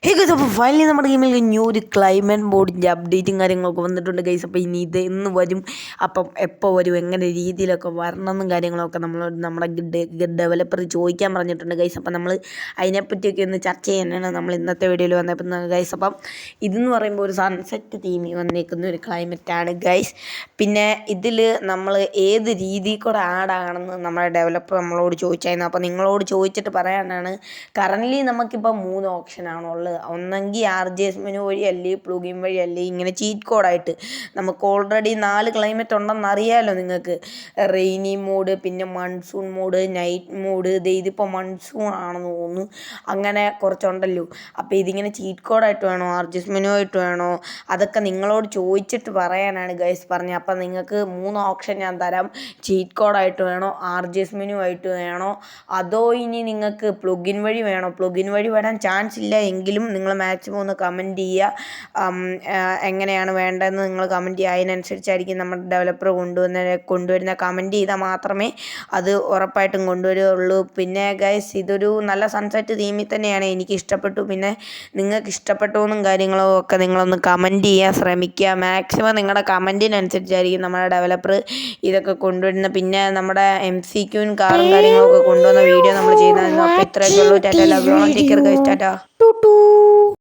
Hey guys, അപ്പോൾ finally നമ്മുടെ ഗെയിമിൽ ന്യൂ ഒരു ക്ലൈമറ്റ് മോഡിൻ്റെ അപ്ഡേറ്റും കാര്യങ്ങളൊക്കെ വന്നിട്ടുണ്ട് ഗൈസ്. അപ്പോൾ ഇനി ഇത് എന്ന് വരും, അപ്പം എപ്പോൾ വരും, എങ്ങനെ രീതിയിലൊക്കെ വരണമെന്നും കാര്യങ്ങളൊക്കെ നമ്മുടെ ഡെവലപ്പർ ചോദിക്കാൻ പറഞ്ഞിട്ടുണ്ട് ഗൈസ്. അപ്പം നമ്മൾ അതിനെപ്പറ്റിയൊക്കെ ഒന്ന് ചർച്ച ചെയ്യാനാണ് നമ്മൾ ഇന്നത്തെ വീഡിയോയിൽ വന്നേക്കുന്നത് ഗൈസ്. അപ്പം ഇതെന്ന് പറയുമ്പോൾ ഒരു സൺസെറ്റ് തീമിൽ വന്നേക്കുന്ന ഒരു ക്ലൈമറ്റാണ് ഗൈസ്. പിന്നെ ഇതിൽ നമ്മൾ ഏത് രീതിയിൽ കൂടെ ആഡാണെന്ന് നമ്മുടെ ഡെവലപ്പർ നമ്മളോട് ചോദിച്ചായിരുന്നു. അപ്പോൾ നിങ്ങളോട് ചോദിച്ചിട്ട് പറയാനാണ്. കറൻ്റ്ലി നമുക്കിപ്പോൾ 3 ഓപ്ഷനാണുള്ളത്. ഒന്നെങ്കിൽ RGS മെനു വഴി, അല്ലെങ്കിൽ പ്ലഗിൻ വഴി, അല്ലെങ്കിൽ ഇങ്ങനെ ചീറ്റ് കോഡായിട്ട്. നമുക്ക് ഓൾറെഡി 4 ക്ലൈമറ്റ് ഉണ്ടെന്ന് അറിയാമല്ലോ നിങ്ങൾക്ക്. റെയിനി മോഡ്, പിന്നെ മൺസൂൺ മോഡ്, നൈറ്റ് മോഡ്, ഇതിപ്പോൾ മൺസൂൺ ആണെന്ന് തോന്നുന്നു. അങ്ങനെ കുറച്ചുണ്ടല്ലോ. അപ്പോൾ ഇതിങ്ങനെ ചീറ്റ് കോഡായിട്ട് വേണോ, RGS മെനു ആയിട്ട് വേണോ, അതൊക്കെ നിങ്ങളോട് ചോദിച്ചിട്ട് പറയാനാണ് ഗൈസ് പറഞ്ഞത്. അപ്പം നിങ്ങൾക്ക് 3 ഓപ്ഷൻ ഞാൻ തരാം. ചീറ്റ് കോഡായിട്ട് വേണോ, RGS മെനു ആയിട്ട് വേണോ, അതോ ഇനി നിങ്ങൾക്ക് പ്ലഗിൻ വഴി വേണോ. പ്ലഗിൻ വഴി വരാൻ ചാൻസ് ഇല്ല എങ്കിലും നിങ്ങൾ മാക്സിമം ഒന്ന് കമൻറ്റ് ചെയ്യുക. എങ്ങനെയാണ് വേണ്ടതെന്ന് നിങ്ങൾ കമൻറ്റ് ചെയ്യുക. അതിനനുസരിച്ചായിരിക്കും നമ്മുടെ ഡെവലപ്പർ കൊണ്ടുവരുന്ന കമൻറ്റ് ചെയ്താൽ മാത്രമേ അത് ഉറപ്പായിട്ടും കൊണ്ടുവരുള്ളൂ. പിന്നെ ഗൈസ്, ഇതൊരു നല്ല സൺസെറ്റ് തീമിൽ തന്നെയാണ്, എനിക്ക് ഇഷ്ടപ്പെട്ടു. പിന്നെ നിങ്ങൾക്ക് ഇഷ്ടപ്പെട്ടോന്നും കാര്യങ്ങളോ ഒക്കെ നിങ്ങളൊന്ന് കമൻറ്റ് ചെയ്യാൻ ശ്രമിക്കുക. മാക്സിമം നിങ്ങളുടെ കമൻറ്റിനനുസരിച്ചായിരിക്കും നമ്മുടെ ഡെവലപ്പർ ഇതൊക്കെ കൊണ്ടുവരുന്നത്. പിന്നെ നമ്മുടെ MCQ കാറും കാര്യങ്ങളൊക്കെ കൊണ്ടുവന്ന വീഡിയോ നമ്മൾ ചെയ്യുന്നതായിരുന്നു. അപ്പോൾ ഇത്രയൊക്കെ ഉള്ളൂ. Tata, love you all, take care guys, Tata.